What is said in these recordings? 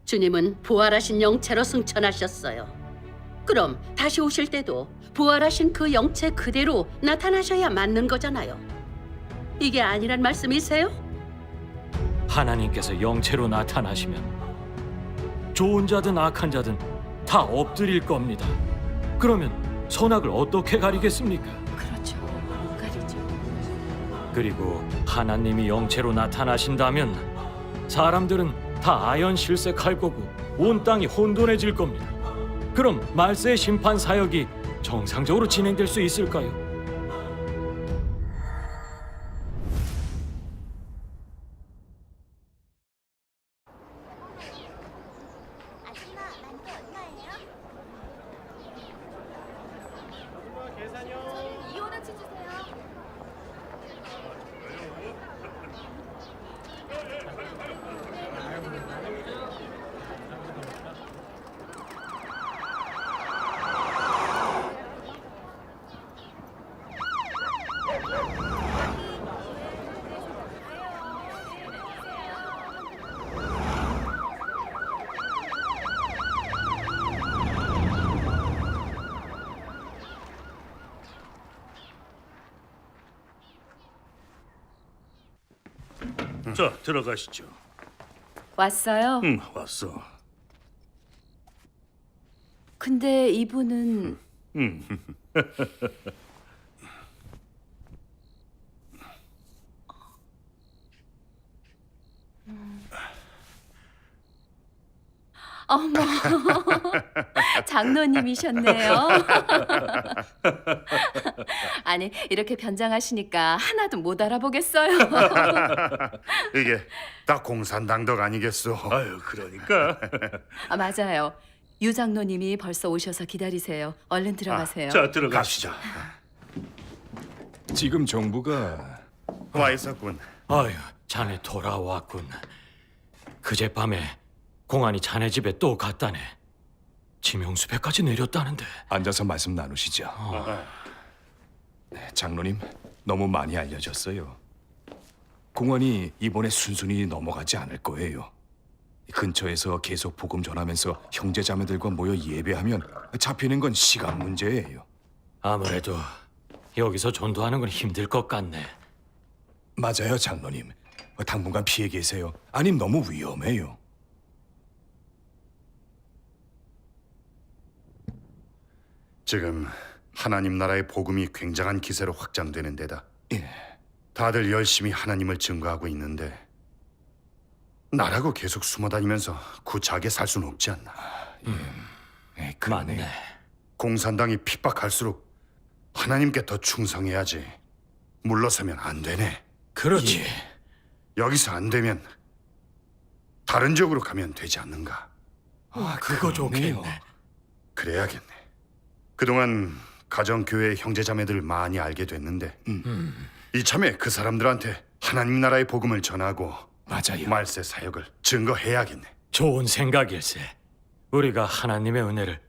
주님은 부활하신 영체로 승천하셨어요. 그럼 다시 오실 때도 부활하신 그 영체 그대로 나타나셔야 맞는 거잖아요. 이게 아니란 말씀이세요? 하나님께서 영체로 나타나시면 좋은 자든 악한 자든 다 엎드릴 겁니다. 그러면 선악을 어떻게 가리겠습니까? 그렇죠. 못 가리죠. 그리고 하나님이 영체로 나타나신다면 사람들은 다 아연실색할 거고 온 땅이 혼돈해질 겁니다. 그럼 말세의 심판 사역이 정상적으로 진행될 수 있을까요? 이호나치 주세요. 자, 들어가시죠. 왔어요? 왔어. 근데 이분은 어머, 장로님이셨네요. 아니, 이렇게 변장하시니까 하나도 못 알아보겠어요. 이게 다 공산당덕 아니겠소? 아유, 그러니까. 아, 맞아요. 유 장로님이 벌써 오셔서 기다리세요. 얼른 들어가세요. 자, 들어가시죠. 지금 정부가 와 있었군. 아유, 자네 돌아왔군. 그젯밤에 공안이 자네 집에 또 갔다네. 지명수배까지 내렸다는데. 앉아서 말씀 나누시죠. 네, 장로님, 너무 많이 알려졌어요. 공안이 이번에 순순히 넘어가지 않을 거예요. 근처에서 계속 복음 전하면서 형제자매들과 모여 예배하면 잡히는 건 시간 문제예요. 아무래도 여기서 전도하는 건 힘들 것 같네. 맞아요, 장로님. 당분간 피해 계세요. 아님 너무 위험해요. 지금 하나님 나라의 복음이 굉장한 기세로 확장되는 데다. 예. 다들 열심히 하나님을 증거하고 있는데 나라고 계속 숨어다니면서 구차하게 살 수는 없지 않나. 그러네요. 맞네. 공산당이 핍박할수록 하나님께 더 충성해야지. 물러서면 안 되네. 그렇지. 여기서 안 되면 다른 지역으로 가면 되지 않는가. 그거 그러네요. 좋겠네. 그래야겠네. 그동안 가정교회 형제자매들 많이 알게 됐는데 이참에 그 사람들한테 하나님 나라의 복음을 전하고 맞아요. 말세 사역을 증거해야겠네. 좋은 생각일세. 우리가 하나님의 은혜를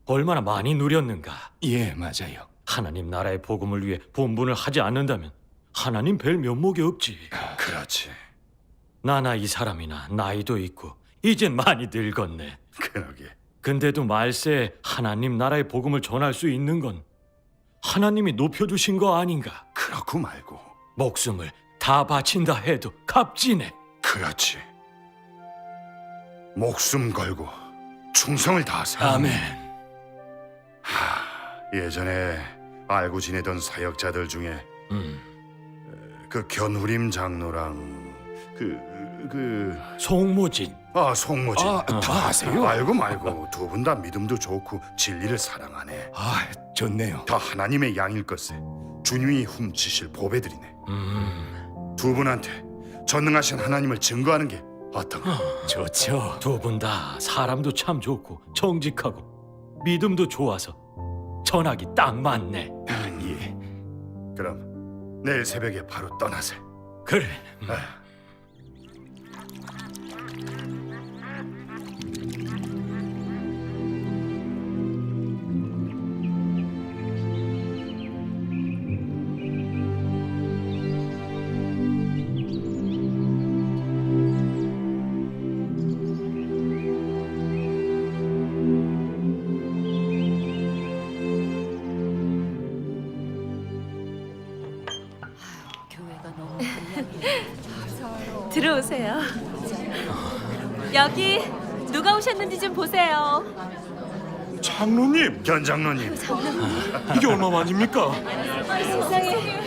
얼마나 많이 누렸는가. 예, 맞아요. 하나님 나라의 복음을 위해 본분을 하지 않는다면 하나님 뵐 면목이 없지. 그렇지. 나나 이 사람이나 나이도 있고 이젠 많이 늙었네. 그러게. 근데도 말세에 하나님 나라의 복음을 전할 수 있는 건 하나님이 높여주신 거 아닌가. 그렇고 말고. 목숨을 다 바친다 해도 값지네. 그렇지. 목숨 걸고 충성을 다하세요. 아멘. 예전에 알고 지내던 사역자들 중에 그 견후림 장로랑 송모진. 송모진. 다 아세요? 알고 말고 두 분 다 믿음도 좋고 진리를 사랑하네. 좋네요. 다 하나님의 양일 것에 주님이 훔치실 보배들이네. 두 분한테 전능하신 하나님을 증거하는 게 어떤가? 좋죠. 두 분 다 사람도 참 좋고 정직하고 믿음도 좋아서 전하기 딱 맞네. 예. 그럼 내일 새벽에 바로 떠나세. 그래. 들어오세요. 여기 누가 오셨는지 좀 보세요. 장로님, 견장로님. 이게 얼마만입니까?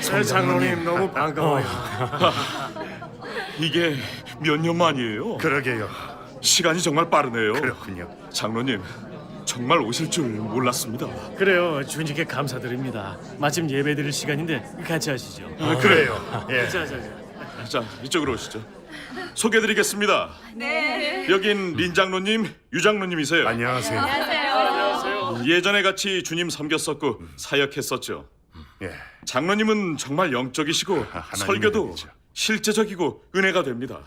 세상에. 장로님 너무 반가워요. 이게 몇 년 만이에요? 그러게요. 시간이 정말 빠르네요. 그렇군요. 장로님, 정말 오실 줄 몰랐습니다. 그래요. 주님께 감사드립니다. 마침 예배드릴 시간인데 같이 하시죠. 그래요. 예. 자, 이쪽으로 오시죠. 소개드리겠습니다. 네. 여긴 린 장로님, 유 장로님이세요. 안녕하세요. 예전에 같이 주님 섬겼었고 사역했었죠. 예. 장로님은 정말 영적이시고 하나님의 설교도 은혜죠. 실제적이고 은혜가 됩니다.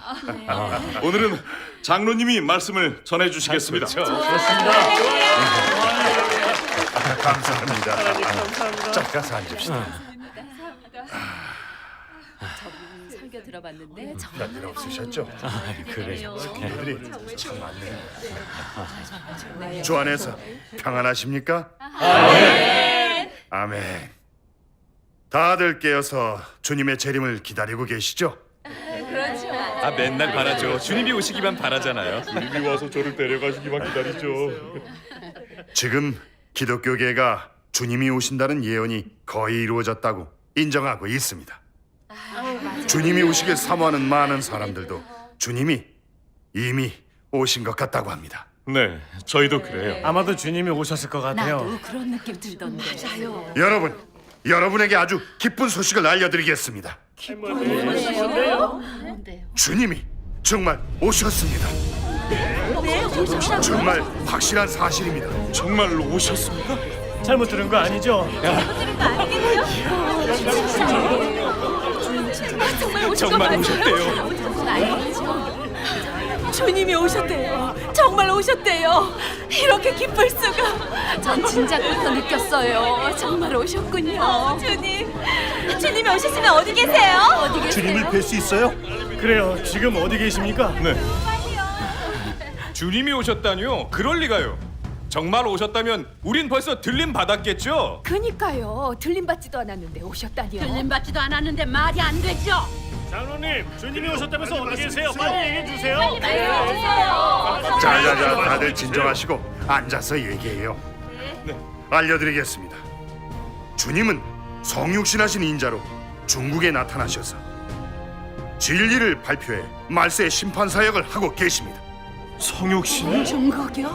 오늘은 장로님이 말씀을 전해주시겠습니다. 감사합니다. 자, 가서 앉읍시다. 설교 들어봤는데 별일 없으셨죠? 그래요. 분들이 참 많네요. 주 안에서 평안하십니까? 아멘. 다들 깨어서 주님의 재림을 기다리고 계시죠? 아, 맨날 바라죠. 주님이 오시기만 바라잖아요. 주님이 와서 저를 데려가시기만 기다리죠. 지금 기독교계가 주님이 오신다는 예언이 거의 이루어졌다고 인정하고 있습니다. 주님이 오시길 사모하는 많은 사람들도 주님이 이미 오신 것 같다고 합니다. 네, 저희도 그래요. 아마도 주님이 오셨을 것 같아요. 나도 그런 느낌 들던데. 맞아요. 여러분에게 아주 기쁜 소식을 알려드리겠습니다. 주님이 정말 오셨습니다. 정말 확실한 사실입니다. 정말 오셨습니까? 잘못 들은 거 아니죠? 정말 오셨대요. 주님이 오셨대요. 정말 오셨대요. 이렇게 기쁠 수가. 전 진작부터 느꼈어요. 정말 오셨군요. 주님이 오셨으면 어디 계세요? 어디 계세요? 주님을 뵐 수 있어요? 그래요. 지금 어디 계십니까? 네. 주님이 오셨다니요? 그럴 리가요. 정말 오셨다면 우린 벌써 들림 받았겠죠? 그니까요. 들림받지도 않았는데 오셨다니요. 들림받지도 않았는데 말이 안 되죠. 장로님, 주님이 오셨다면서 어디 계세요? 빨리 얘기해 주세요. 자자자, 다들 진정하시고 앉아서 얘기해요. 알려드리겠습니다. 주님은 성육신하신 인자로 중국에 나타나셔서 진리를 발표해 말세의 심판 사역을 하고 계십니다. 성육신이? 중국이요?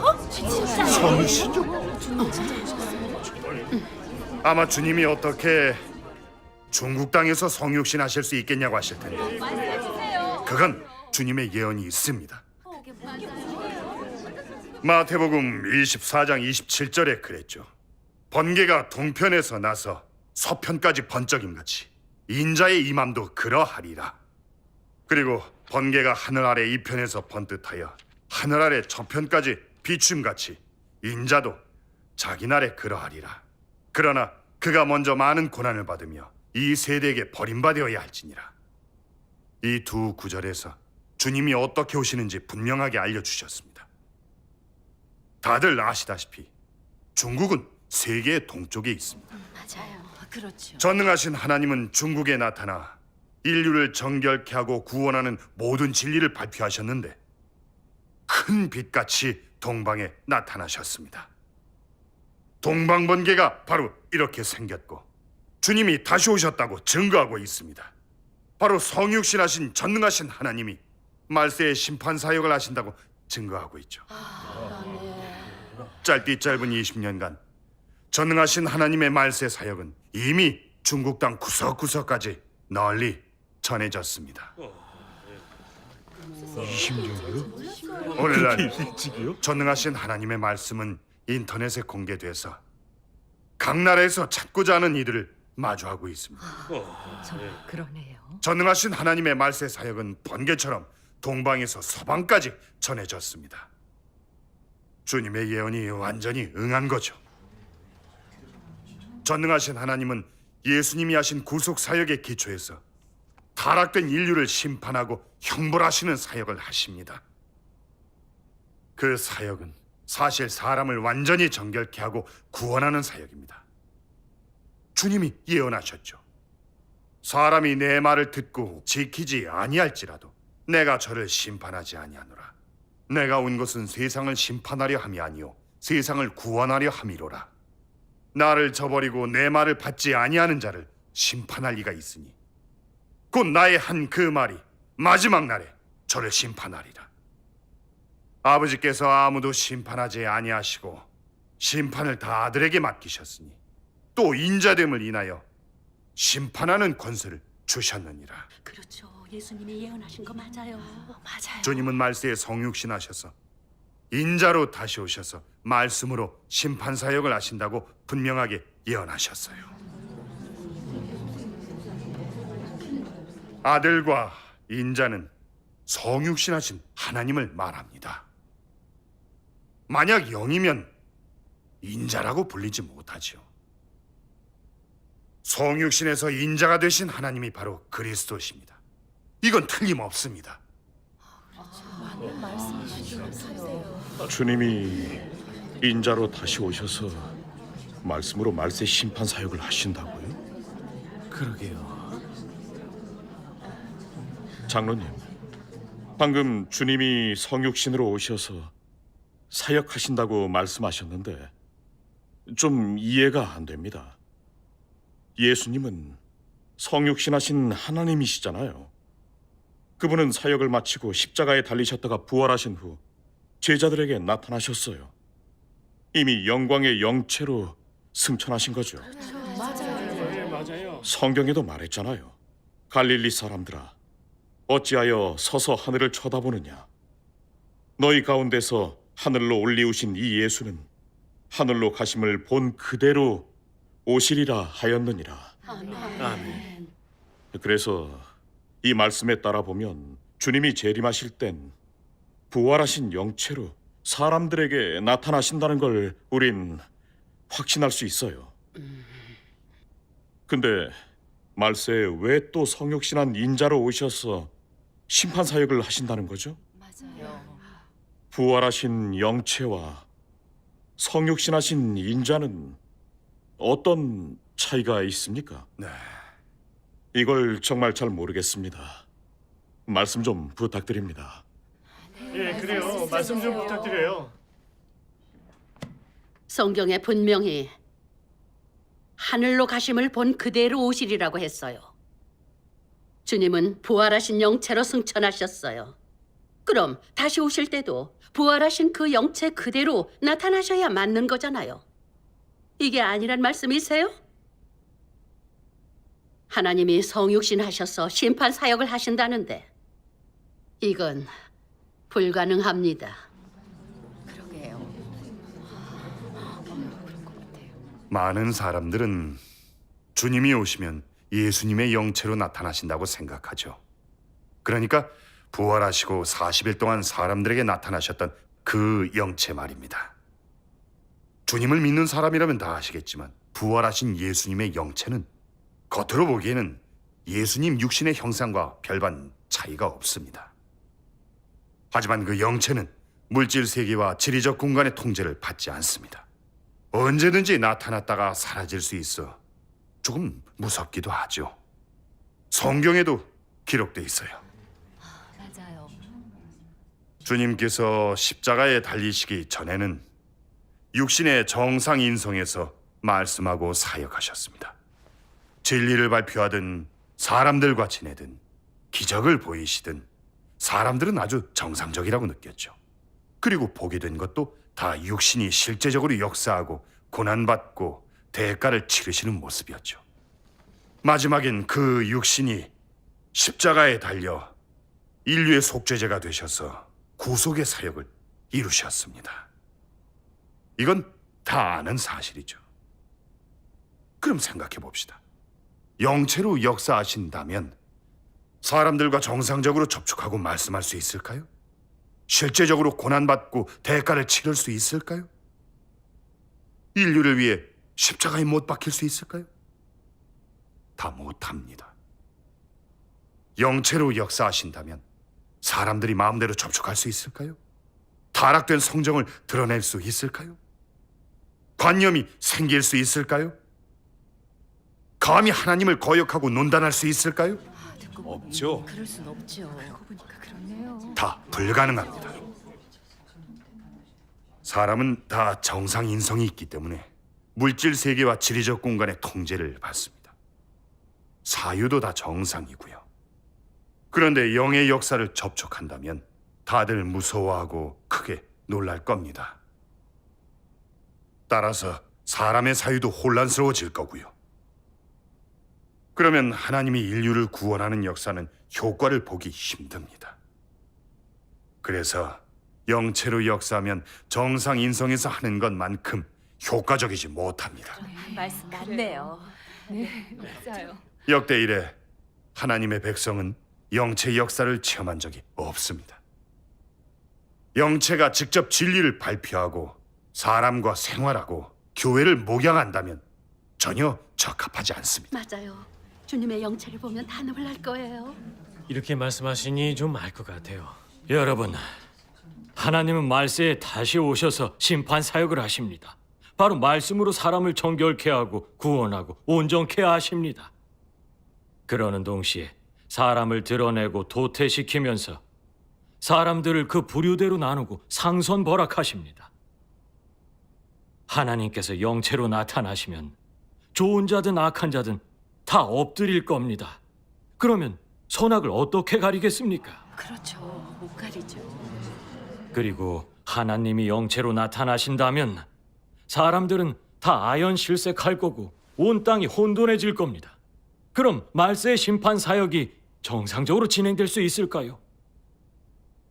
아마 주님이 어떻게 중국 땅에서 성육신 하실 수 있겠냐고 하실 텐데 그건 주님의 예언이 있습니다. 마태복음 24장 27절에 그랬죠. 번개가 동편에서 나서 서편까지 번쩍임같이 인자의 임함도 그러하리라. 그리고 번개가 하늘 아래 이편에서 번듯하여 하늘 아래 저편까지 비춤같이 인자도 자기 날에 그러하리라. 그러나 그가 먼저 많은 고난을 받으며 이 세대에게 버림받아야 할지니라. 이 두 구절에서 주님이 어떻게 오시는지 분명하게 알려주셨습니다. 다들 아시다시피 중국은 세계의 동쪽에 있습니다. 맞아요. 그렇죠. 전능하신 하나님은 중국에 나타나 인류를 정결케 하고 구원하는 모든 진리를 발표하셨는데 큰 빛같이 동방에 나타나셨습니다. 동방번개가 바로 이렇게 생겼고 주님이 다시 오셨다고 증거하고 있습니다. 바로 성육신하신 전능하신 하나님이 말세의 심판 사역을 하신다고 증거하고 있죠. 짧디 짧은 20년간 전능하신 하나님의 말세 사역은 이미 중국 땅 구석구석까지 널리 전해졌습니다. 20년이요? 오늘날 전능하신 하나님의 말씀은 인터넷에 공개돼서 각 나라에서 찾고자 하는 이들을 마주하고 있습니다. 그러네요. 전능하신 하나님의 말세 사역은 번개처럼 동방에서 서방까지 전해졌습니다. 주님의 예언이 완전히 응한 거죠. 전능하신 하나님은 예수님이 하신 구속 사역의 기초에서 타락된 인류를 심판하고 형벌하시는 사역을 하십니다. 그 사역은 사실 사람을 완전히 정결케 하고 구원하는 사역입니다. 주님이 예언하셨죠. 사람이 내 말을 듣고 지키지 아니할지라도 내가 저를 심판하지 아니하노라. 내가 온 것은 세상을 심판하려 함이 아니요 세상을 구원하려 함이로라. 나를 저버리고 내 말을 받지 아니하는 자를 심판할 리가 있으니 곧 나의 한 그 말이 마지막 날에 저를 심판하리라. 아버지께서 아무도 심판하지 아니하시고 심판을 다 아들에게 맡기셨으니 또 인자됨을 인하여 심판하는 권세를 주셨느니라. 그렇죠. 예수님이 예언하신 거 맞아요. 맞아요. 주님은 말세에 성육신 하셔서 인자로 다시 오셔서 말씀으로 심판 사역을 하신다고 분명하게 예언하셨어요. 아들과 인자는 성육신 하신 하나님을 말합니다. 만약 영이면 인자라고 불리지 못하지요. 성육신에서 인자가 되신 하나님이 바로 그리스도십니다. 이건 틀림없습니다. 주님이 인자로 다시 오셔서 말씀으로 말세 심판 사역을 하신다고요? 그러게요. 장로님, 방금 주님이 성육신으로 오셔서 사역하신다고 말씀하셨는데 좀 이해가 안 됩니다. 예수님은 성육신하신 하나님이시잖아요. 그분은 사역을 마치고 십자가에 달리셨다가 부활하신 후 제자들에게 나타나셨어요. 이미 영광의 영체로 승천하신 거죠. 맞아요. 성경에도 말했잖아요. 갈릴리 사람들아, 어찌하여 서서 하늘을 쳐다보느냐? 너희 가운데서 하늘로 올리우신 이 예수는 하늘로 가심을 본 그대로 오시리라 하였느니라. 아멘. 그래서 이 말씀에 따라 보면 주님이 재림하실 땐 부활하신 영체로 사람들에게 나타나신다는 걸 우린 확신할 수 있어요. 근데 말세에 왜 또 성육신한 인자로 오셔서 심판 사역을 하신다는 거죠? 맞아요. 부활하신 영체와 성육신하신 인자는 어떤 차이가 있습니까? 네. 이걸 정말 잘 모르겠습니다. 말씀 좀 부탁드립니다. 예, 그래요. 말씀 좀 부탁드려요. 성경에 분명히 하늘로 가심을 본 그대로 오시리라고 했어요. 주님은 부활하신 영체로 승천하셨어요. 그럼 다시 오실 때도 부활하신 그 영체 그대로 나타나셔야 맞는 거잖아요. 이게 아니란 말씀이세요? 하나님이 성육신 하셔서 심판 사역을 하신다는데 이건 불가능합니다. 그러게요. 많은 사람들은 주님이 오시면 예수님의 영체로 나타나신다고 생각하죠. 그러니까 부활하시고 40일 동안 사람들에게 나타나셨던 그 영체 말입니다. 주님을 믿는 사람이라면 다 아시겠지만 부활하신 예수님의 영체는 겉으로 보기에는 예수님 육신의 형상과 별반 차이가 없습니다. 하지만 그 영체는 물질 세계와 지리적 공간의 통제를 받지 않습니다. 언제든지 나타났다가 사라질 수 있어 조금 무섭기도 하죠. 성경에도 기록돼 있어요. 맞아요. 주님께서 십자가에 달리시기 전에는 육신의 정상 인성에서 말씀하고 사역하셨습니다. 진리를 발표하든 사람들과 지내든 기적을 보이시든 사람들은 아주 정상적이라고 느꼈죠. 그리고 보게 된 것도 다 육신이 실제적으로 역사하고 고난받고 대가를 치르시는 모습이었죠. 마지막엔 그 육신이 십자가에 달려 인류의 속죄제가 되셔서 구속의 사역을 이루셨습니다. 이건 다 아는 사실이죠. 그럼 생각해 봅시다. 영체로 역사하신다면 사람들과 정상적으로 접촉하고 말씀할 수 있을까요? 실제적으로 고난받고 대가를 치를 수 있을까요? 인류를 위해 십자가에 못 박힐 수 있을까요? 다 못합니다. 영체로 역사하신다면 사람들이 마음대로 접촉할 수 있을까요? 타락된 성정을 드러낼 수 있을까요? 관념이 생길 수 있을까요? 감히 하나님을 거역하고 논단할 수 있을까요? 없죠. 그럴 순 없죠. 그렇네요. 다 불가능합니다. 사람은 다 정상 인성이 있기 때문에 물질 세계와 지리적 공간의 통제를 받습니다. 사유도 다 정상이고요. 그런데 영의 역사를 접촉한다면 다들 무서워하고 크게 놀랄 겁니다. 따라서 사람의 사유도 혼란스러워질 거고요. 그러면 하나님이 인류를 구원하는 역사는 효과를 보기 힘듭니다. 그래서 영체로 역사하면 정상 인성에서 하는 것만큼 효과적이지 못합니다. 말씀 맞네요. 네, 맞아요. 역대 이래 하나님의 백성은 영체 역사를 체험한 적이 없습니다. 영체가 직접 진리를 발표하고 사람과 생활하고 교회를 목양한다면 전혀 적합하지 않습니다. 맞아요. 주님의 영체를 보면 다 놀랄 거예요. 이렇게 말씀하시니 좀 알 것 같아요. 여러분, 하나님은 말세에 다시 오셔서 심판 사역을 하십니다. 바로 말씀으로 사람을 정결케 하고 구원하고 온전케 하십니다. 그러는 동시에 사람을 드러내고 도태시키면서 사람들을 그 부류대로 나누고 상선벌악하십니다. 하나님께서 영체로 나타나시면 좋은 자든 악한 자든 다 엎드릴 겁니다. 그러면 선악을 어떻게 가리겠습니까? 그렇죠. 못 가리죠. 그리고 하나님이 영체로 나타나신다면 사람들은 다 아연실색할 거고 온 땅이 혼돈해질 겁니다. 그럼 말세의 심판 사역이 정상적으로 진행될 수 있을까요?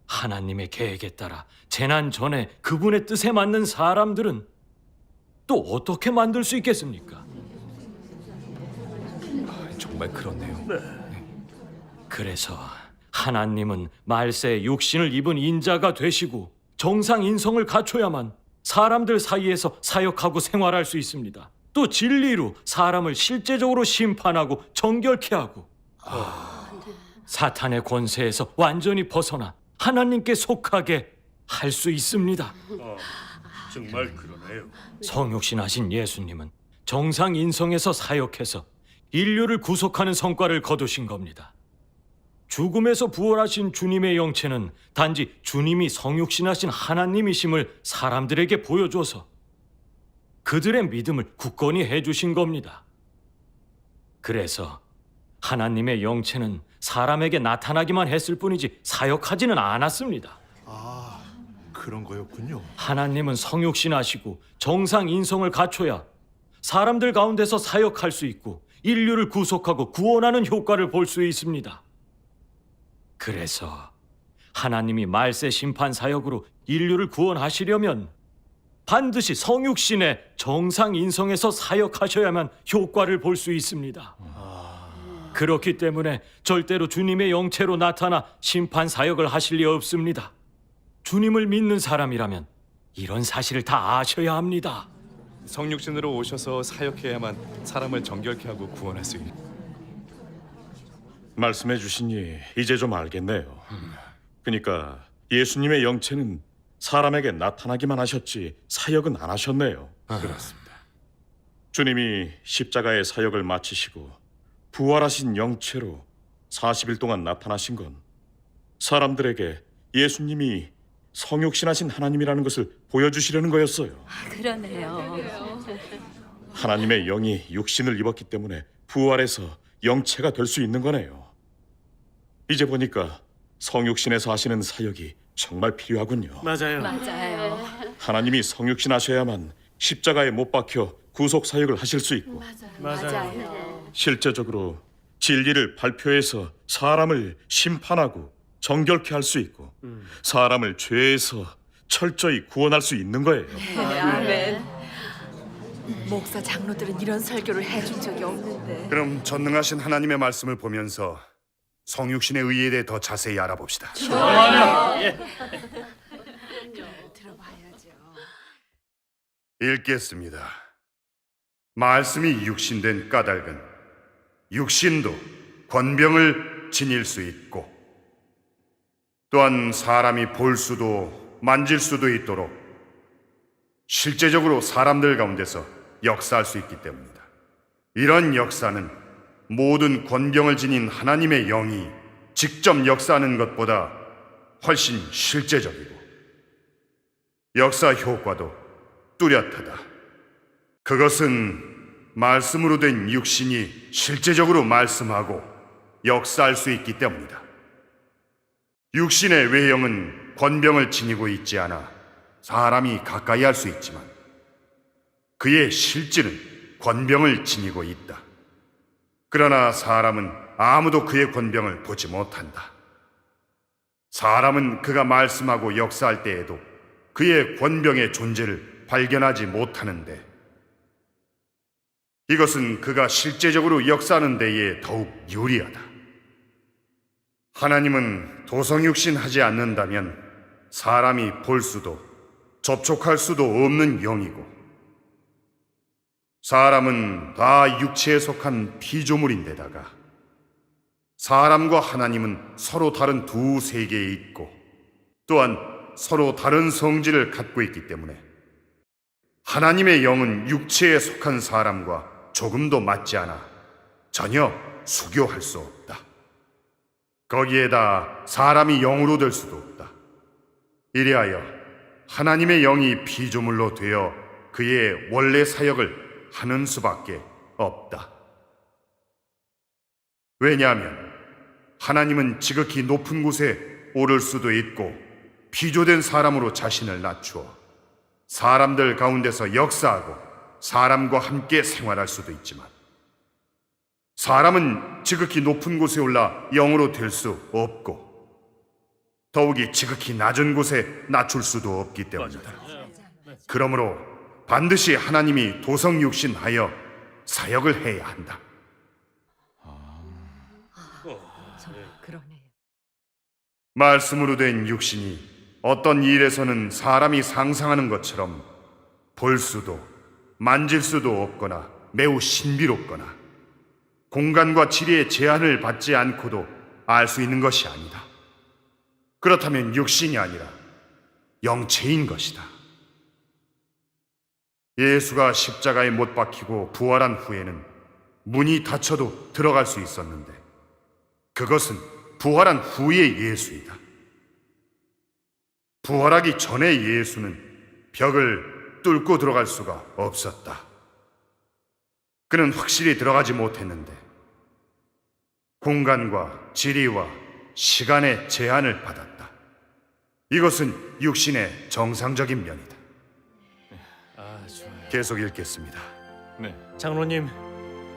하나님의 계획에 따라 재난 전에 그분의 뜻에 맞는 사람들은 또 어떻게 만들 수 있겠습니까? 정말 그렇네요. 그래서 하나님은 말세에 육신을 입은 인자가 되시고 정상 인성을 갖춰야만 사람들 사이에서 사역하고 생활할 수 있습니다. 또 진리로 사람을 실제적으로 심판하고 정결케 하고 사탄의 권세에서 완전히 벗어나 하나님께 속하게 할 수 있습니다. 정말 그러네요. 성육신하신 예수님은 정상 인성에서 사역해서 인류를 구속하는 성과를 거두신 겁니다. 죽음에서 부활하신 주님의 영체는 단지 주님이 성육신하신 하나님이심을 사람들에게 보여줘서 그들의 믿음을 굳건히 해주신 겁니다. 그래서 하나님의 영체는 사람에게 나타나기만 했을 뿐이지 사역하지는 않았습니다. 그런 거였군요. 하나님은 성육신하시고 정상 인성을 갖춰야 사람들 가운데서 사역할 수 있고 인류를 구속하고 구원하는 효과를 볼 수 있습니다. 그래서 하나님이 말세 심판 사역으로 인류를 구원하시려면 반드시 성육신의 정상 인성에서 사역하셔야만 효과를 볼 수 있습니다. 그렇기 때문에 절대로 주님의 영체로 나타나 심판 사역을 하실 리 없습니다. 주님을 믿는 사람이라면 이런 사실을 다 아셔야 합니다. 성육신으로 오셔서 사역해야만 사람을 정결케 하고 구원할 수 있는. 말씀해 주시니 이제 좀 알겠네요. 그러니까 예수님의 영체는 사람에게 나타나기만 하셨지 사역은 안 하셨네요. 그렇습니다. 주님이 십자가의 사역을 마치시고 부활하신 영체로 40일 동안 나타나신 건 사람들에게 예수님이 성육신하신 하나님이라는 것을 보여주시려는 거였어요. 그러네요. 하나님의 영이 육신을 입었기 때문에 부활해서 영체가 될 수 있는 거네요. 이제 보니까 성육신에서 하시는 사역이 정말 필요하군요. 맞아요. 맞아요. 하나님이 성육신하셔야만 십자가에 못 박혀 구속 사역을 하실 수 있고 맞아요. 실제적으로 진리를 발표해서 사람을 심판하고 정결케 할 수 있고 사람을 죄에서 철저히 구원할 수 있는 거예요. 아멘. 목사 장로들은 이런 설교를 해준 적이 없는데. 그럼 전능하신 하나님의 말씀을 보면서 성육신의 의의에 대해 더 자세히 알아봅시다. 읽겠습니다. 말씀이 육신된 까닭은 육신도 권병을 지닐 수 있고 또한 사람이 볼 수도 만질 수도 있도록 실제적으로 사람들 가운데서 역사할 수 있기 때문입니다. 이런 역사는 모든 권병을 지닌 하나님의 영이 직접 역사하는 것보다 훨씬 실제적이고 역사 효과도 뚜렷하다. 그것은 말씀으로 된 육신이 실제적으로 말씀하고 역사할 수 있기 때문이다. 육신의 외형은 권병을 지니고 있지 않아 사람이 가까이 할 수 있지만 그의 실질은 권병을 지니고 있다. 그러나 사람은 아무도 그의 권병을 보지 못한다. 사람은 그가 말씀하고 역사할 때에도 그의 권병의 존재를 발견하지 못하는데 이것은 그가 실제적으로 역사하는 데에 더욱 유리하다. 하나님은 도성육신하지 않는다면 사람이 볼 수도 접촉할 수도 없는 영이고 사람은 다 육체에 속한 피조물인데다가 사람과 하나님은 서로 다른 두 세계에 있고 또한 서로 다른 성질을 갖고 있기 때문에 하나님의 영은 육체에 속한 사람과 조금도 맞지 않아 전혀 수교할 수 없다. 거기에다 사람이 영으로 될 수도 없다. 이리하여 하나님의 영이 피조물로 되어 그의 원래 사역을 하는 수밖에 없다. 왜냐하면 하나님은 지극히 높은 곳에 오를 수도 있고 피조된 사람으로 자신을 낮추어 사람들 가운데서 역사하고 사람과 함께 생활할 수도 있지만 사람은 지극히 높은 곳에 올라 영으로 될 수 없고 더욱이 지극히 낮은 곳에 낮출 수도 없기 때문이다. 그러므로 반드시 하나님이 도성육신하여 사역을 해야 한다. 그러네요. 말씀으로 된 육신이 어떤 일에서는 사람이 상상하는 것처럼 볼 수도 만질 수도 없거나 매우 신비롭거나 공간과 지리의 제한을 받지 않고도 알 수 있는 것이 아니다. 그렇다면 육신이 아니라 영체인 것이다. 예수가 십자가에 못 박히고 부활한 후에는 문이 닫혀도 들어갈 수 있었는데 그것은 부활한 후의 예수이다. 부활하기 전의 예수는 벽을 뚫고 들어갈 수가 없었다. 그는 확실히 들어가지 못했는데 공간과 지리와 시간의 제한을 받았다. 이것은 육신의 정상적인 면이다. 계속 읽겠습니다. 네. 장로님,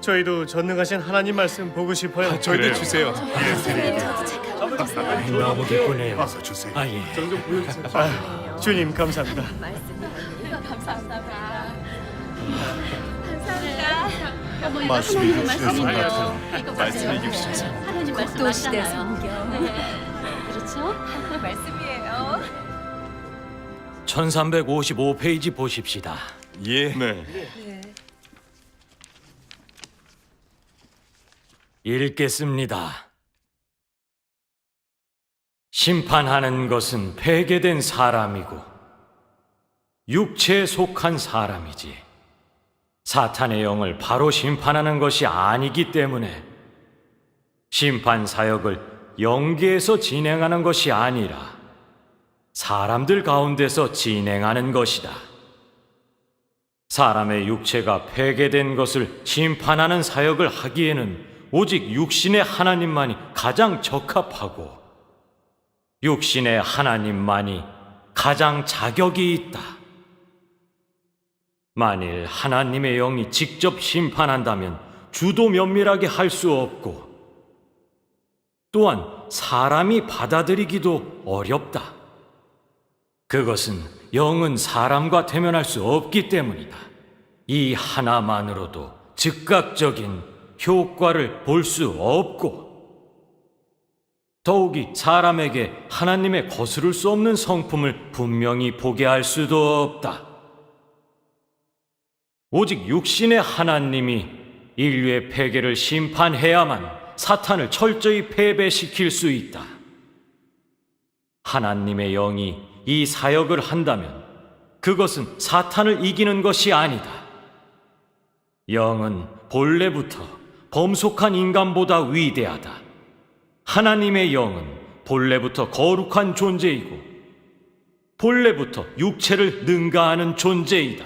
저희도 전능하신 하나님 말씀 보고 싶어요. 저희도 주세요. 너무 기쁘네요. 와서 주세요. 아 예. 주님 감사합니다. 말씀이 육신의 말씀해 주셔서 하나님 말씀 독도시대 맞잖아요. 성경. 그렇죠? 말씀이에요. 1355페이지 보십시다. 예. 네. 읽겠습니다. 심판하는 것은 폐괴된 사람이고 육체에 속한 사람이지 사탄의 영을 바로 심판하는 것이 아니기 때문에 심판 사역을 영계에서 진행하는 것이 아니라 사람들 가운데서 진행하는 것이다. 사람의 육체가 폐괴된 것을 심판하는 사역을 하기에는 오직 육신의 하나님만이 가장 적합하고 육신의 하나님만이 가장 자격이 있다. 만일 하나님의 영이 직접 심판한다면 주도 면밀하게 할 수 없고 또한 사람이 받아들이기도 어렵다. 그것은 영은 사람과 대면할 수 없기 때문이다. 이 하나만으로도 즉각적인 효과를 볼 수 없고 더욱이 사람에게 하나님의 거스를 수 없는 성품을 분명히 보게 할 수도 없다. 오직 육신의 하나님이 인류의 폐괴를 심판해야만 사탄을 철저히 패배시킬 수 있다. 하나님의 영이 이 사역을 한다면 그것은 사탄을 이기는 것이 아니다. 영은 본래부터 범속한 인간보다 위대하다. 하나님의 영은 본래부터 거룩한 존재이고 본래부터 육체를 능가하는 존재이다.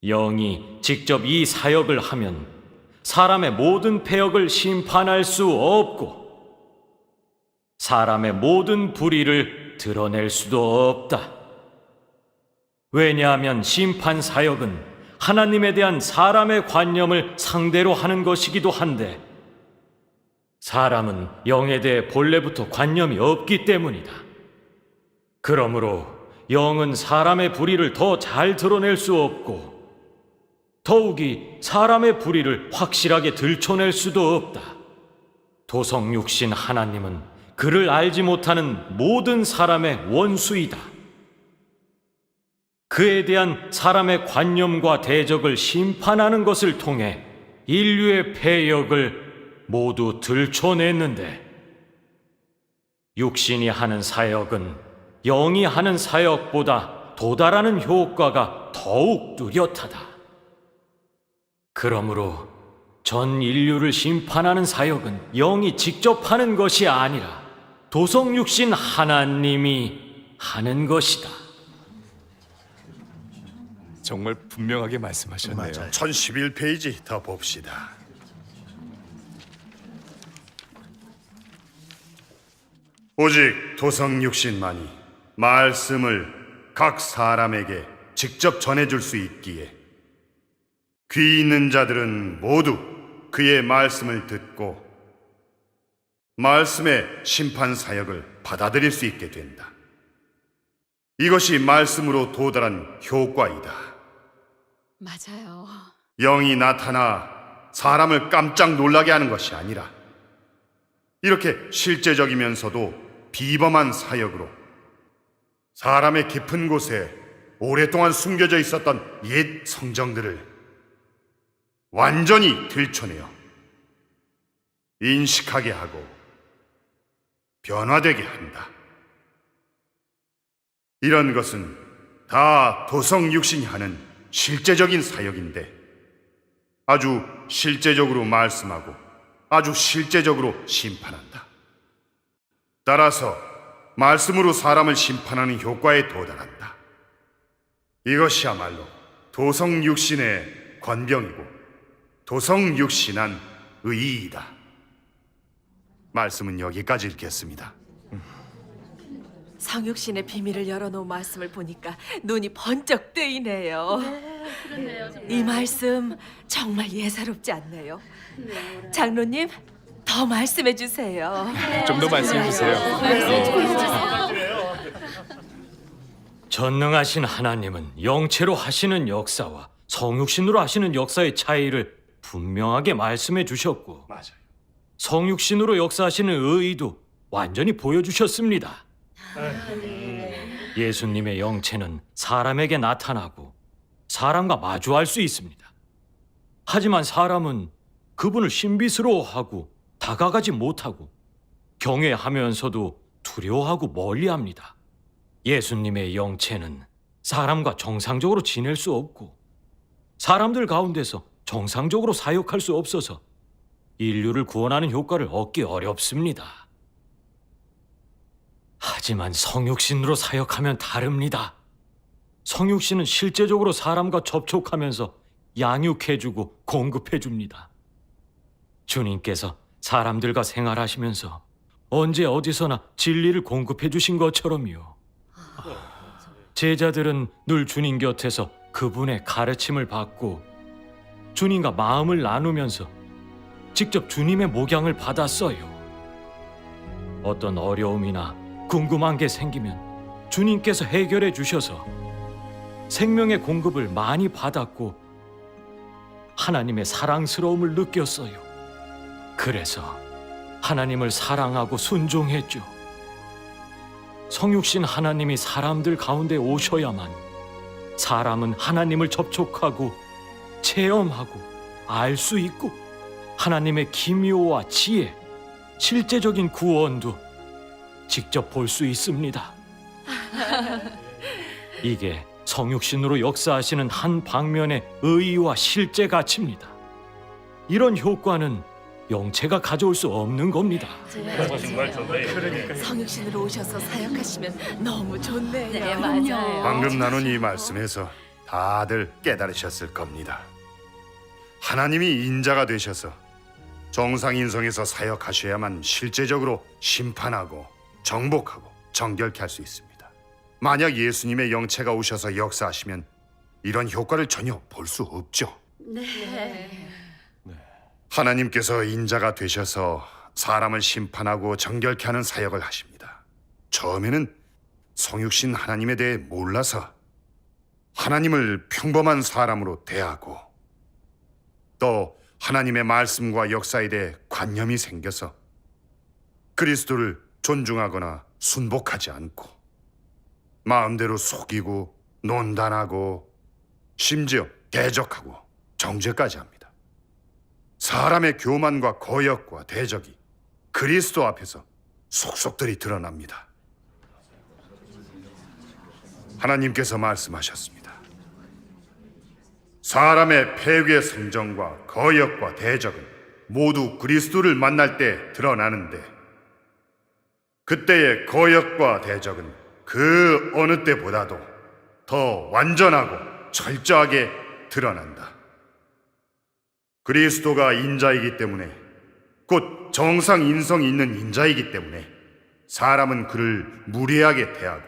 영이 직접 이 사역을 하면 사람의 모든 패역을 심판할 수 없고 사람의 모든 불의를 드러낼 수도 없다. 왜냐하면 심판 사역은 하나님에 대한 사람의 관념을 상대로 하는 것이기도 한데 사람은 영에 대해 본래부터 관념이 없기 때문이다. 그러므로 영은 사람의 불의를 더 잘 드러낼 수 없고 더욱이 사람의 불의를 확실하게 들춰낼 수도 없다. 도성육신 하나님은 그를 알지 못하는 모든 사람의 원수이다. 그에 대한 사람의 관념과 대적을 심판하는 것을 통해 인류의 패역을 모두 들춰냈는데 육신이 하는 사역은 영이 하는 사역보다 도달하는 효과가 더욱 뚜렷하다. 그러므로 전 인류를 심판하는 사역은 영이 직접 하는 것이 아니라 도성육신 하나님이 하는 것이다. 정말 분명하게 말씀하셨네요. 1011페이지 더 봅시다. 오직 도성육신만이 말씀을 각 사람에게 직접 전해줄 수 있기에 귀 있는 자들은 모두 그의 말씀을 듣고 말씀의 심판 사역을 받아들일 수 있게 된다. 이것이 말씀으로 도달한 효과이다. 맞아요. 영이 나타나 사람을 깜짝 놀라게 하는 것이 아니라 이렇게 실제적이면서도 비범한 사역으로 사람의 깊은 곳에 오랫동안 숨겨져 있었던 옛 성정들을 완전히 들춰내어 인식하게 하고 변화되게 한다. 이런 것은 다 도성육신이 하는 실제적인 사역인데 아주 실제적으로 말씀하고 아주 실제적으로 심판한다. 따라서 말씀으로 사람을 심판하는 효과에 도달한다. 이것이야말로 도성육신의 권병이고 도성육신한 의의이다. 말씀은 여기까지 읽겠습니다. 성육신의 비밀을 열어놓은 말씀을 보니까 눈이 번쩍 뜨이네요. 이 말씀 정말 예사롭지 않네요. 장로님, 더 말씀해 주세요. 좀 더 말씀해 주세요. 전능하신 하나님은 영체로 하시는 역사와 성육신으로 하시는 역사의 차이를 분명하게 말씀해 주셨고 맞아요. 성육신으로 역사하시는 의의도 완전히 보여주셨습니다. 예수님의 영체는 사람에게 나타나고 사람과 마주할 수 있습니다. 하지만 사람은 그분을 신비스러워하고 다가가지 못하고 경외하면서도 두려워하고 멀리합니다. 예수님의 영체는 사람과 정상적으로 지낼 수 없고 사람들 가운데서 정상적으로 사역할 수 없어서 인류를 구원하는 효과를 얻기 어렵습니다. 하지만 성육신으로 사역하면 다릅니다. 성육신은 실제적으로 사람과 접촉하면서 양육해주고 공급해줍니다. 주님께서 사람들과 생활하시면서 언제 어디서나 진리를 공급해주신 것처럼요. 제자들은 늘 주님 곁에서 그분의 가르침을 받고 주님과 마음을 나누면서 직접 주님의 목양을 받았어요. 어떤 어려움이나 궁금한 게 생기면 주님께서 해결해 주셔서 생명의 공급을 많이 받았고 하나님의 사랑스러움을 느꼈어요. 그래서 하나님을 사랑하고 순종했죠. 성육신 하나님이 사람들 가운데 오셔야만 사람은 하나님을 접촉하고 체험하고 알 수 있고 하나님의 기묘와 지혜, 실제적인 구원도 직접 볼 수 있습니다. 이게 성육신으로 역사하시는 한 방면의 의의와 실제 가치입니다. 이런 효과는 영체가 가져올 수 없는 겁니다. 성육신으로 오셔서 사역하시면 너무 좋네요. 네, 맞아요. 방금 나눈 이 말씀에서 다들 깨달으셨을 겁니다. 하나님이 인자가 되셔서 정상인성에서 사역하셔야만 실제적으로 심판하고 정복하고 정결케 할 수 있습니다. 만약 예수님의 영체가 오셔서 역사하시면 이런 효과를 전혀 볼 수 없죠. 네. 하나님께서 인자가 되셔서 사람을 심판하고 정결케 하는 사역을 하십니다. 처음에는 성육신 하나님에 대해 몰라서 하나님을 평범한 사람으로 대하고 또 하나님의 말씀과 역사에 대해 관념이 생겨서 그리스도를 존중하거나 순복하지 않고 마음대로 속이고 논단하고 심지어 대적하고 정죄까지 합니다. 사람의 교만과 거역과 대적이 그리스도 앞에서 속속들이 드러납니다. 하나님께서 말씀하셨습니다. 사람의 폐괴 성정과 거역과 대적은 모두 그리스도를 만날 때 드러나는데 그때의 거역과 대적은 그 어느 때보다도 더 완전하고 철저하게 드러난다. 그리스도가 인자이기 때문에 곧 정상 인성이 있는 인자이기 때문에 사람은 그를 무례하게 대하고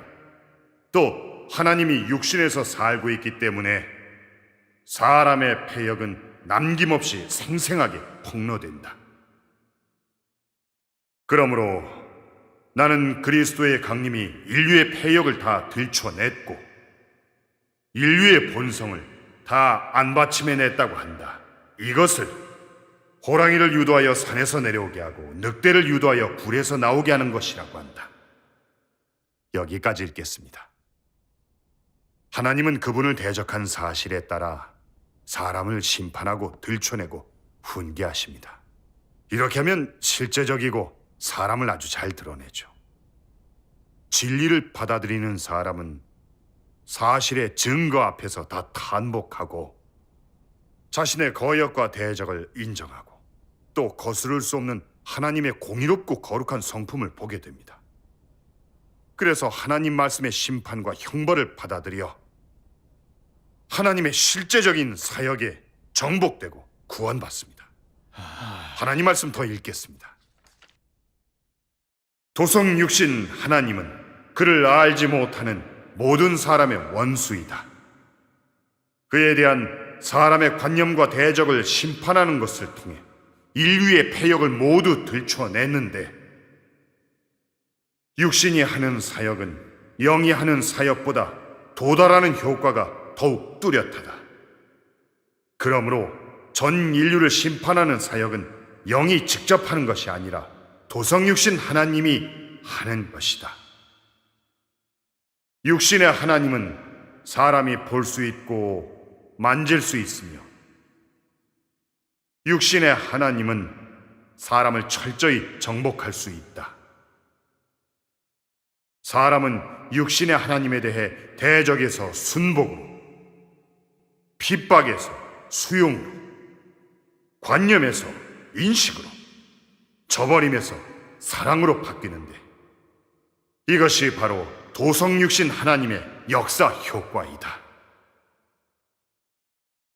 또 하나님이 육신에서 살고 있기 때문에 사람의 패역은 남김없이 생생하게 폭로된다. 그러므로 나는 그리스도의 강림이 인류의 패역을 다 들춰냈고 인류의 본성을 다 안받침해냈다고 한다. 이것을 호랑이를 유도하여 산에서 내려오게 하고 늑대를 유도하여 불에서 나오게 하는 것이라고 한다. 여기까지 읽겠습니다. 하나님은 그분을 대적한 사실에 따라 사람을 심판하고 들춰내고 훈계하십니다. 이렇게 하면 실제적이고 사람을 아주 잘 드러내죠. 진리를 받아들이는 사람은 사실의 증거 앞에서 다 탄복하고 자신의 거역과 대적을 인정하고 또 거스를 수 없는 하나님의 공의롭고 거룩한 성품을 보게 됩니다. 그래서 하나님 말씀의 심판과 형벌을 받아들여 하나님의 실제적인 사역에 정복되고 구원받습니다. 하나님 말씀 더 읽겠습니다. 도성 육신 하나님은 그를 알지 못하는 모든 사람의 원수이다. 그에 대한 사람의 관념과 대적을 심판하는 것을 통해 인류의 패역을 모두 들춰냈는데 육신이 하는 사역은 영이 하는 사역보다 도달하는 효과가 더욱 뚜렷하다. 그러므로 전 인류를 심판하는 사역은 영이 직접 하는 것이 아니라 도성육신 하나님이 하는 것이다. 육신의 하나님은 사람이 볼 수 있고 만질 수 있으며 육신의 하나님은 사람을 철저히 정복할 수 있다. 사람은 육신의 하나님에 대해 대적에서 순복으로, 핍박에서 수용으로, 관념에서 인식으로, 저버림에서 사랑으로 바뀌는데 이것이 바로 도성육신 하나님의 역사 효과이다.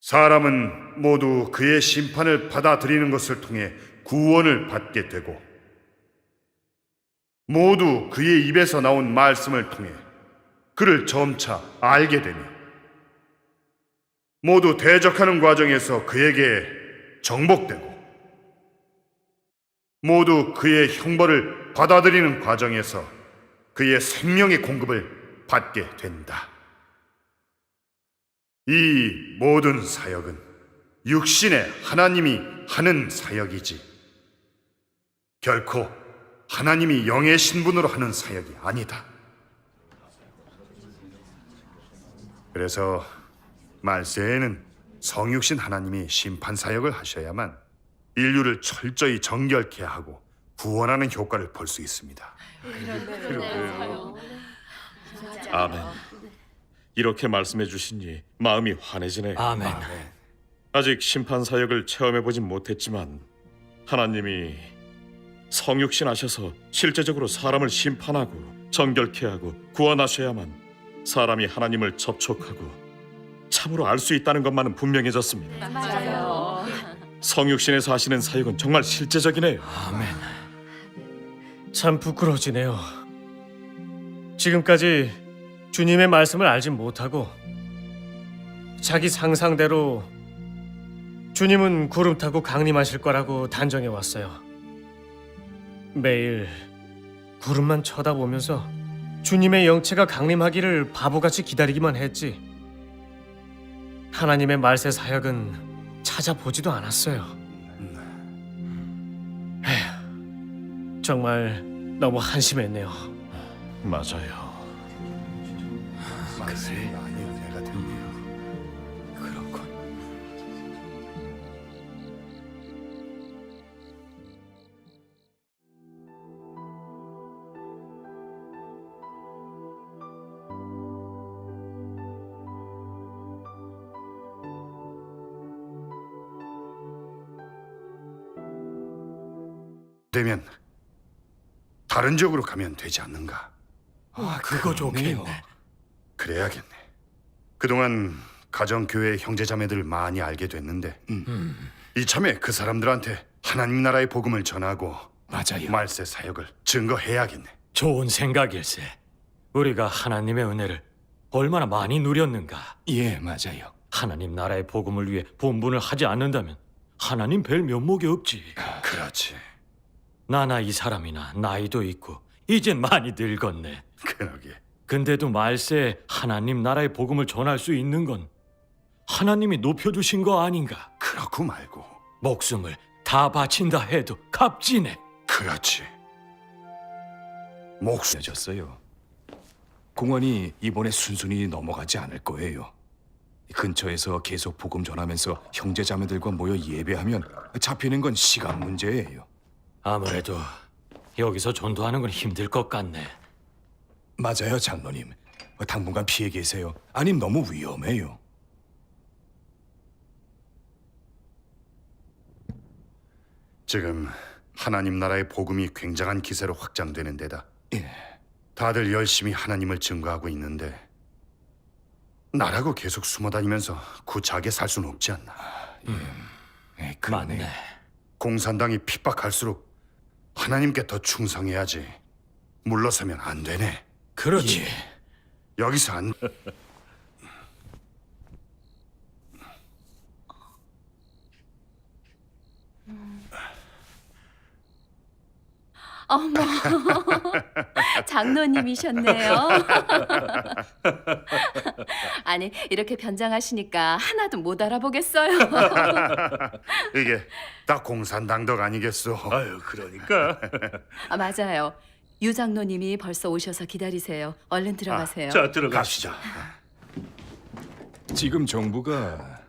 사람은 모두 그의 심판을 받아들이는 것을 통해 구원을 받게 되고 모두 그의 입에서 나온 말씀을 통해 그를 점차 알게 되며 모두 대적하는 과정에서 그에게 정복되고 모두 그의 형벌을 받아들이는 과정에서 그의 생명의 공급을 받게 된다. 이 모든 사역은 육신의 하나님이 하는 사역이지 결코 하나님이 영의 신분으로 하는 사역이 아니다. 그래서 말세에는 성육신 하나님이 심판 사역을 하셔야만 인류를 철저히 정결케 하고 구원하는 효과를 볼 수 있습니다. 아멘. 이렇게 말씀해 주시니 마음이 환해지네요. 아멘. 아직 심판 사역을 체험해 보진 못했지만 하나님이 성육신 하셔서 실제적으로 사람을 심판하고 정결케 하고 구원하셔야만 사람이 하나님을 접촉하고 참으로 알 수 있다는 것만은 분명해졌습니다. 맞아요. 성육신에서 하시는 사역은 정말 실제적이네요. 아멘. 참 부끄러워지네요. 지금까지 주님의 말씀을 알진 못하고 자기 상상대로 주님은 구름 타고 강림하실 거라고 단정해 왔어요. 매일 구름만 쳐다보면서 주님의 영체가 강림하기를 바보같이 기다리기만 했지. 하나님의 말세 사역은 찾아보지도 않았어요. 에휴, 정말 너무 한심했네요. 맞아요. 말씀이 많이 은혜가 됐네요. 그렇군. 되면 다른 지역으로 가면 되지 않는가? 그거 좋겠네. 그래야겠네. 그동안 가정교회 형제자매들 많이 알게 됐는데 이참에 그 사람들한테 하나님 나라의 복음을 전하고 맞아요. 말세 사역을 증거해야겠네. 좋은 생각일세. 우리가 하나님의 은혜를 얼마나 많이 누렸는가. 예, 맞아요. 하나님 나라의 복음을 위해 본분을 하지 않는다면 하나님 뵐 면목이 없지. 그렇지. 나나 이 사람이나 나이도 있고 이젠 많이 늙었네. 그러게. 근데도 말세에 하나님 나라의 복음을 전할 수 있는 건 하나님이 높여주신 거 아닌가. 그렇고 말고. 목숨을 다 바친다 해도 값지네. 그렇지. 목숨. 알려졌어요. 공원이 이번에 순순히 넘어가지 않을 거예요. 근처에서 계속 복음 전하면서 형제자매들과 모여 예배하면 잡히는 건 시간 문제예요. 아무래도 여기서 전도하는 건 힘들 것 같네. 맞아요, 장로님. 당분간 피해 계세요. 아님 너무 위험해요. 지금 하나님 나라의 복음이 굉장한 기세로 확장되는 데다 예. 다들 열심히 하나님을 증거하고 있는데 나라고 계속 숨어다니면서 구차하게 살 수는 없지 않나. 예, 그러네요. 맞네. 공산당이 핍박할수록 하나님께 더 충성해야지. 물러서면 안 되네. 그렇지. 여기서 안... 어머, 장로님이셨네요. 아니, 이렇게 변장하시니까 하나도 못 알아보겠어요. 이게 다 공산당 덕 아니겠소. 아유, 그러니까. 아, 맞아요. 유 장로님이 벌써 오셔서 기다리세요. 얼른 들어가세요. 자, 들어가시죠. 지금 정부가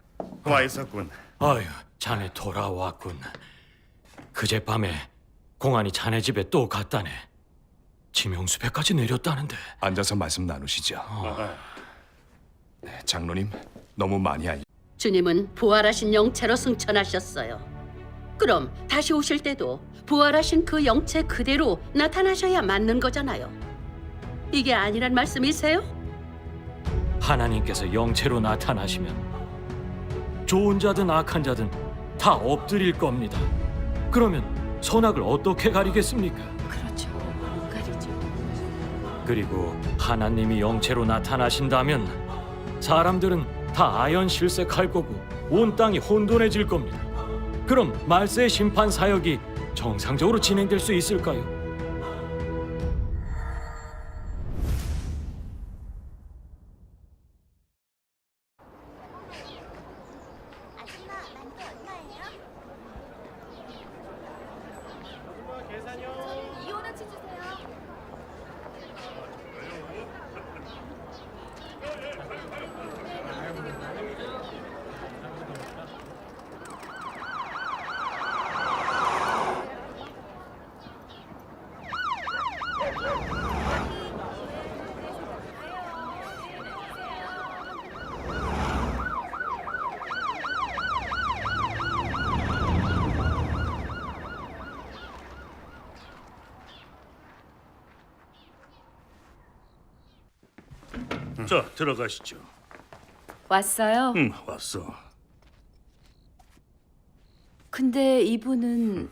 와 있었군. 아유, 자네 돌아왔군. 그젯밤에 공안이 자네 집에 또 갔다네. 지명수배까지 내렸다는데. 앉아서 말씀 나누시죠. 네, 장로님, 너무 많이 주님은 부활하신 영체로 승천하셨어요. 그럼 다시 오실 때도 부활하신 그 영체 그대로 나타나셔야 맞는 거잖아요. 이게 아니란 말씀이세요? 하나님께서 영체로 나타나시면 좋은 자든 악한 자든 다 엎드릴 겁니다. 그러면 선악을 어떻게 가리겠습니까? 그렇죠. 못 가리죠. 그리고 하나님이 영체로 나타나신다면 사람들은 다 아연실색할 거고 온 땅이 혼돈해질 겁니다. 그럼 말세의 심판 사역이 정상적으로 진행될 수 있을까요? 자, 들어가시죠. 왔어요? 응, 왔어. 근데 이분은